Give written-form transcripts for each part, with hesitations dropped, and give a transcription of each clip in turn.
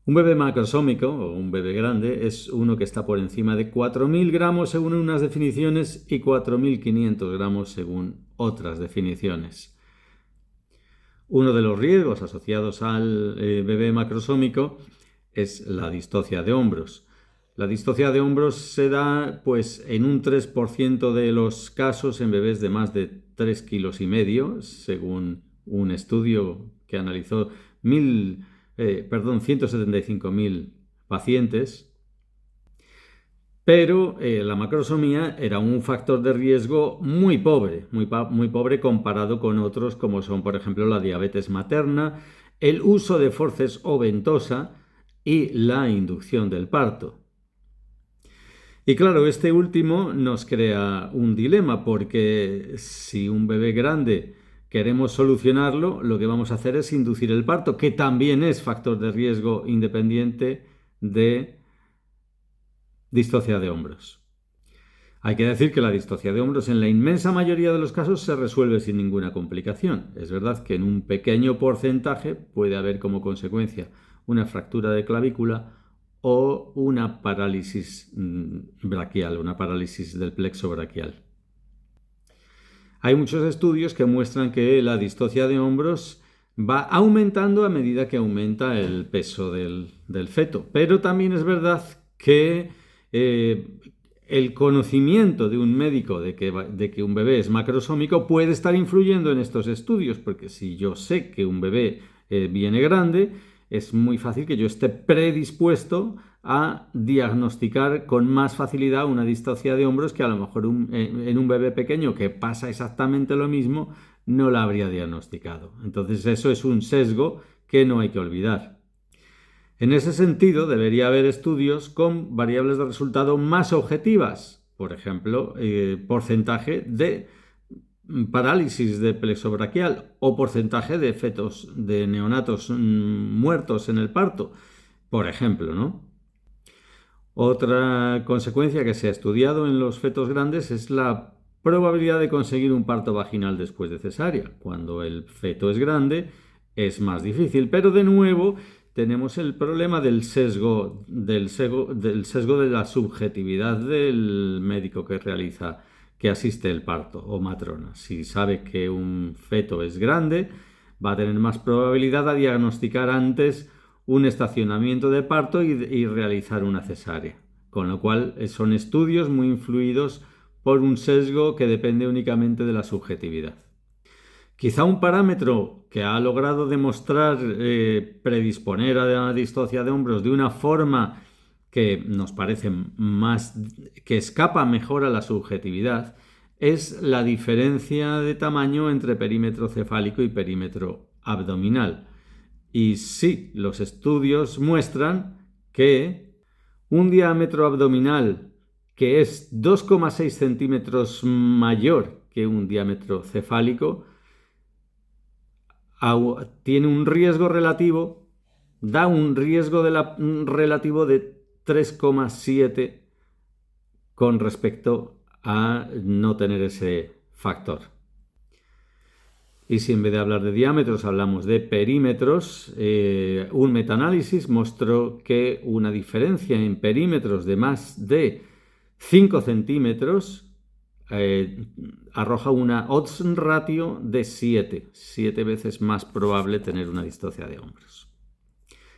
Un bebé macrosómico o un bebé grande es uno que está por encima de 4.000 gramos según unas definiciones y 4.500 gramos según otras definiciones. Uno de los riesgos asociados al bebé macrosómico es la distocia de hombros. La distocia de hombros se da pues, en un 3% de los casos en bebés de más de 3,5 kilos, según un estudio que analizó 175.000 pacientes. Pero la macrosomía era un factor de riesgo muy pobre, muy pobre comparado con otros como son, por ejemplo, la diabetes materna, el uso de forceps o ventosa y la inducción del parto. Y claro, este último nos crea un dilema porque si un bebé grande queremos solucionarlo, lo que vamos a hacer es inducir el parto, que también es factor de riesgo independiente de distocia de hombros. Hay que decir que la distocia de hombros en la inmensa mayoría de los casos se resuelve sin ninguna complicación. Es verdad que en un pequeño porcentaje puede haber como consecuencia una fractura de clavícula o una parálisis braquial, una parálisis del plexo braquial. Hay muchos estudios que muestran que la distocia de hombros va aumentando a medida que aumenta el peso del feto, pero también es verdad que el conocimiento de un médico de que un bebé es macrosómico puede estar influyendo en estos estudios, porque si yo sé que un bebé viene grande, es muy fácil que yo esté predispuesto a diagnosticar con más facilidad una distocia de hombros que a lo mejor en un bebé pequeño que pasa exactamente lo mismo no la habría diagnosticado. Entonces eso es un sesgo que no hay que olvidar. En ese sentido, debería haber estudios con variables de resultado más objetivas, por ejemplo, porcentaje de parálisis de plexo braquial o porcentaje de fetos, de neonatos muertos en el parto, por ejemplo, ¿no? Otra consecuencia que se ha estudiado en los fetos grandes es la probabilidad de conseguir un parto vaginal después de cesárea. Cuando el feto es grande es más difícil, pero de nuevo tenemos el problema del sesgo de la subjetividad del médico que asiste el parto o matrona. Si sabe que un feto es grande, va a tener más probabilidad de diagnosticar antes un estacionamiento de parto y realizar una cesárea. Con lo cual son estudios muy influidos por un sesgo que depende únicamente de la subjetividad. Quizá un parámetro que ha logrado demostrar predisponer a la distocia de hombros de una forma que nos parece más, que escapa mejor a la subjetividad, es la diferencia de tamaño entre perímetro cefálico y perímetro abdominal. Y sí, los estudios muestran que un diámetro abdominal que es 2,6 centímetros mayor que un diámetro cefálico tiene un riesgo relativo, da un riesgo relativo de 3,7 con respecto a no tener ese factor. Y si en vez de hablar de diámetros hablamos de perímetros, un metaanálisis mostró que una diferencia en perímetros de más de 5 centímetros arroja una odds ratio de 7 veces más probable tener una distocia de hombros.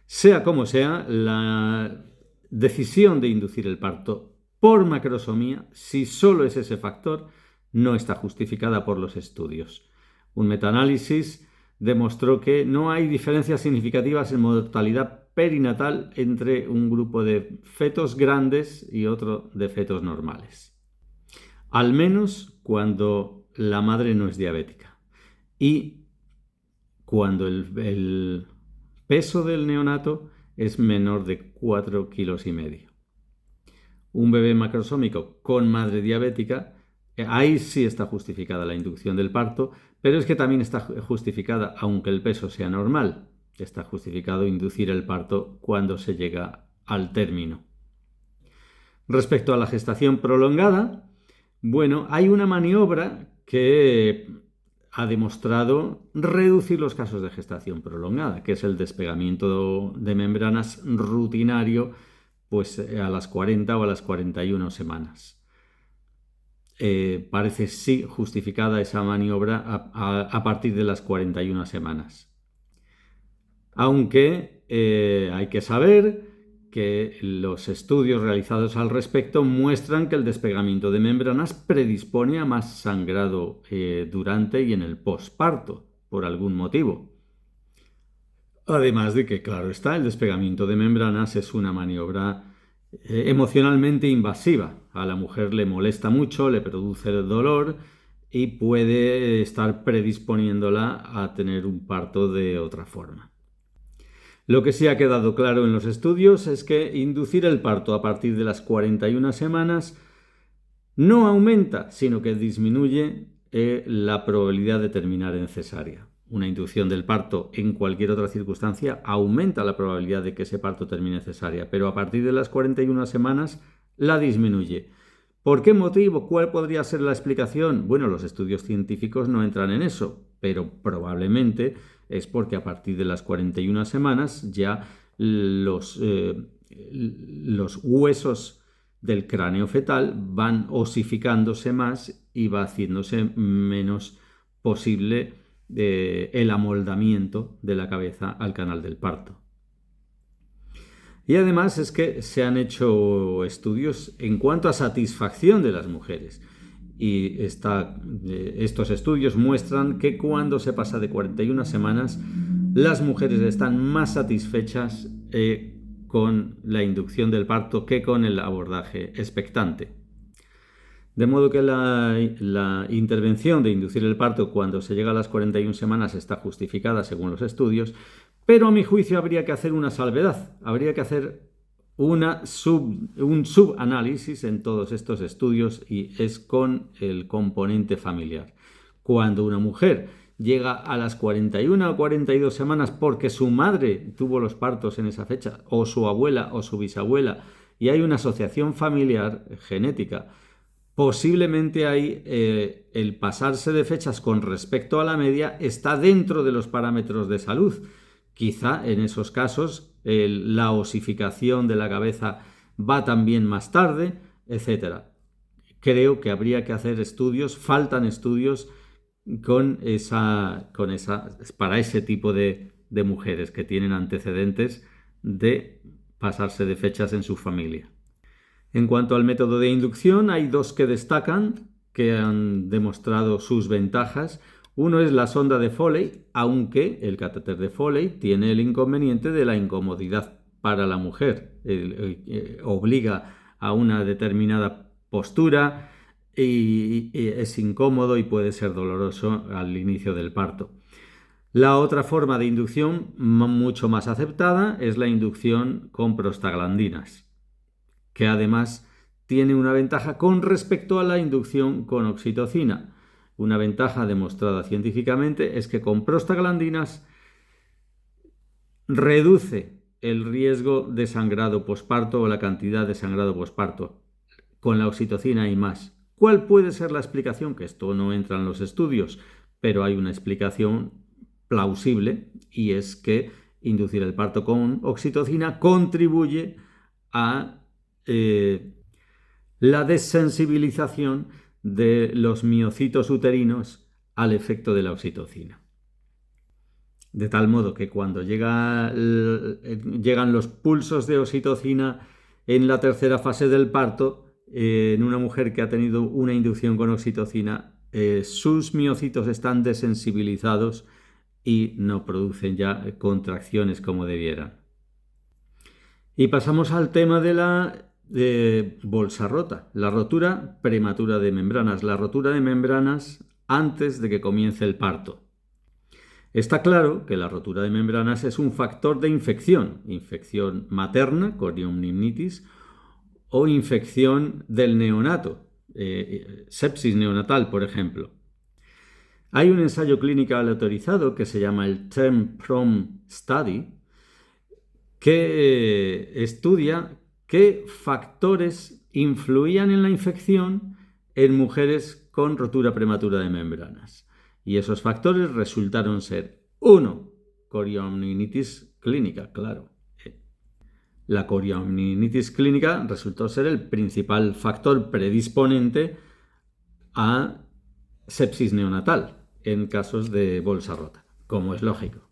Sea como sea, la decisión de inducir el parto por macrosomía, si solo es ese factor, no está justificada por los estudios. Un metaanálisis demostró que no hay diferencias significativas en mortalidad perinatal entre un grupo de fetos grandes y otro de fetos normales. Al menos cuando la madre no es diabética y cuando el peso del neonato es menor de 4,5 kilos. Un bebé macrosómico con madre diabética, ahí sí está justificada la inducción del parto, pero es que también está justificada, aunque el peso sea normal, está justificado inducir el parto cuando se llega al término. Respecto a la gestación prolongada, bueno, hay una maniobra que ha demostrado reducir los casos de gestación prolongada, que es el despegamiento de membranas rutinario, pues a las 40 o a las 41 semanas. Parece sí justificada esa maniobra a partir de las 41 semanas. Aunque hay que saber que los estudios realizados al respecto muestran que el despegamiento de membranas predispone a más sangrado durante y en el posparto, por algún motivo. Además de que, claro está, el despegamiento de membranas es una maniobra emocionalmente invasiva. A la mujer le molesta mucho, le produce dolor y puede estar predisponiéndola a tener un parto de otra forma. Lo que sí ha quedado claro en los estudios es que inducir el parto a partir de las 41 semanas no aumenta, sino que disminuye la probabilidad de terminar en cesárea. Una inducción del parto en cualquier otra circunstancia aumenta la probabilidad de que ese parto termine cesárea, pero a partir de las 41 semanas la disminuye. ¿Por qué motivo? ¿Cuál podría ser la explicación? Bueno, los estudios científicos no entran en eso, pero probablemente es porque a partir de las 41 semanas ya los huesos del cráneo fetal van osificándose más y va haciéndose menos posible el amoldamiento de la cabeza al canal del parto. Y además es que se han hecho estudios en cuanto a satisfacción de las mujeres. Y estos estudios muestran que cuando se pasa de 41 semanas, las mujeres están más satisfechas con la inducción del parto que con el abordaje expectante. De modo que la intervención de inducir el parto cuando se llega a las 41 semanas está justificada según los estudios, pero a mi juicio habría que hacer una salvedad, habría que hacer un subanálisis en todos estos estudios y es con el componente familiar. Cuando una mujer llega a las 41 o 42 semanas porque su madre tuvo los partos en esa fecha, o su abuela o su bisabuela, y hay una asociación familiar genética, posiblemente ahí el pasarse de fechas con respecto a la media está dentro de los parámetros de salud. Quizá en esos casos la osificación de la cabeza va también más tarde, etc. Creo que habría que hacer estudios, faltan estudios para ese tipo de mujeres que tienen antecedentes de pasarse de fechas en su familia. En cuanto al método de inducción, hay dos que destacan, que han demostrado sus ventajas. Uno es la sonda de Foley, aunque el catéter de Foley tiene el inconveniente de la incomodidad para la mujer. Obliga a una determinada postura y es incómodo y puede ser doloroso al inicio del parto. La otra forma de inducción, mucho más aceptada, es la inducción con prostaglandinas, que además tiene una ventaja con respecto a la inducción con oxitocina. Una ventaja demostrada científicamente es que con prostaglandinas reduce el riesgo de sangrado posparto o la cantidad de sangrado posparto. Con la oxitocina hay más. ¿Cuál puede ser la explicación? Que esto no entra en los estudios, pero hay una explicación plausible y es que inducir el parto con oxitocina contribuye a la desensibilización de los miocitos uterinos al efecto de la oxitocina. De tal modo que cuando llegan los pulsos de oxitocina en la tercera fase del parto, en una mujer que ha tenido una inducción con oxitocina, sus miocitos están desensibilizados y no producen ya contracciones como debieran. Y pasamos al tema de la bolsa rota, la rotura prematura de membranas, la rotura de membranas antes de que comience el parto. Está claro que la rotura de membranas es un factor de infección materna, coriomnitis, o infección del neonato, sepsis neonatal, por ejemplo. Hay un ensayo clínico autorizado que se llama el TERM-PROM Study, que estudia qué factores influían en la infección en mujeres con rotura prematura de membranas. Y esos factores resultaron ser 1. Corioamnionitis clínica, claro. La corioamnionitis clínica resultó ser el principal factor predisponente a sepsis neonatal en casos de bolsa rota, como es lógico.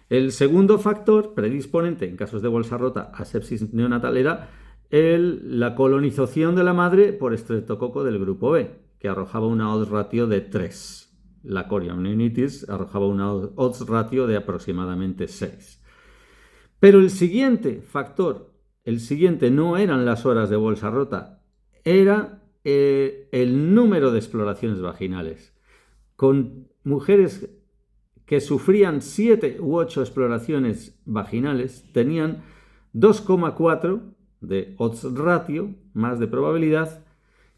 El segundo factor predisponente en casos de bolsa rota a sepsis neonatal era la colonización de la madre por estreptococo del grupo B, que arrojaba una odds ratio de 3. La corioamnionitis arrojaba una odds ratio de aproximadamente 6. Pero el siguiente factor, no eran las horas de bolsa rota, era el número de exploraciones vaginales. Con mujeres que sufrían 7 u 8 exploraciones vaginales, tenían 2,4 de odds ratio, más de probabilidad,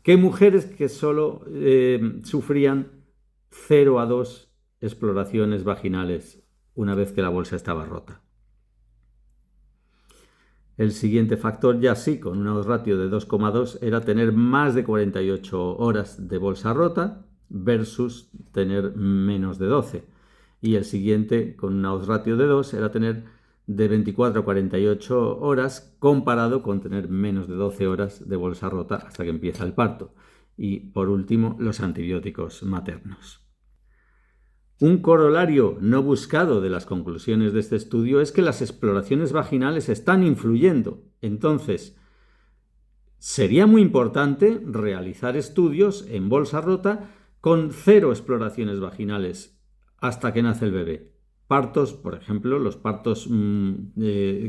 que mujeres que solo sufrían 0 a 2 exploraciones vaginales una vez que la bolsa estaba rota. El siguiente factor, ya sí, con una odds ratio de 2,2, era tener más de 48 horas de bolsa rota versus tener menos de 12. Y el siguiente, con una odds ratio de 2, era tener de 24 a 48 horas comparado con tener menos de 12 horas de bolsa rota hasta que empieza el parto. Y por último, los antibióticos maternos. Un corolario no buscado de las conclusiones de este estudio es que las exploraciones vaginales están influyendo. Entonces, sería muy importante realizar estudios en bolsa rota con 0 exploraciones vaginales hasta que nace el bebé. Partos, por ejemplo, los partos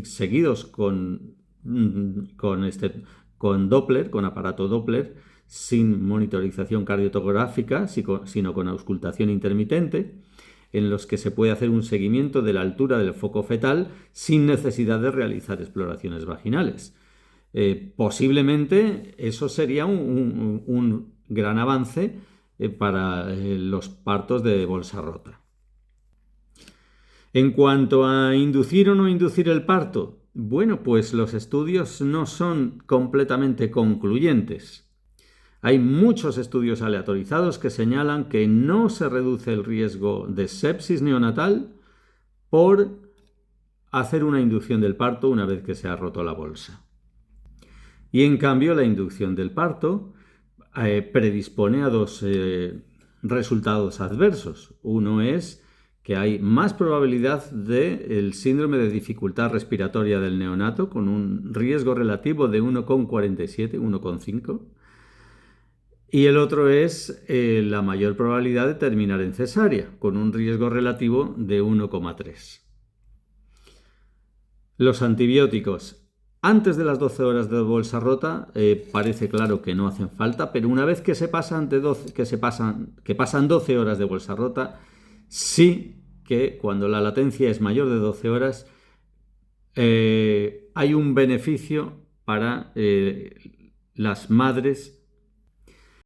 seguidos con Doppler, con aparato Doppler, sin monitorización cardiotográfica, sino con auscultación intermitente, en los que se puede hacer un seguimiento de la altura del foco fetal sin necesidad de realizar exploraciones vaginales. Posiblemente eso sería un gran avance para los partos de bolsa rota. En cuanto a inducir o no inducir el parto, bueno, pues los estudios no son completamente concluyentes. Hay muchos estudios aleatorizados que señalan que no se reduce el riesgo de sepsis neonatal por hacer una inducción del parto una vez que se ha roto la bolsa. Y en cambio la inducción del parto predispone a 2 resultados adversos. Uno es que hay más probabilidad del síndrome de dificultad respiratoria del neonato con un riesgo relativo de 1,47, 1,5. Y el otro es la mayor probabilidad de terminar en cesárea, con un riesgo relativo de 1,3. Los antibióticos. Antes de las 12 horas de bolsa rota parece claro que no hacen falta, pero una vez que pasan 12 horas de bolsa rota, sí que cuando la latencia es mayor de 12 horas hay un beneficio para las madres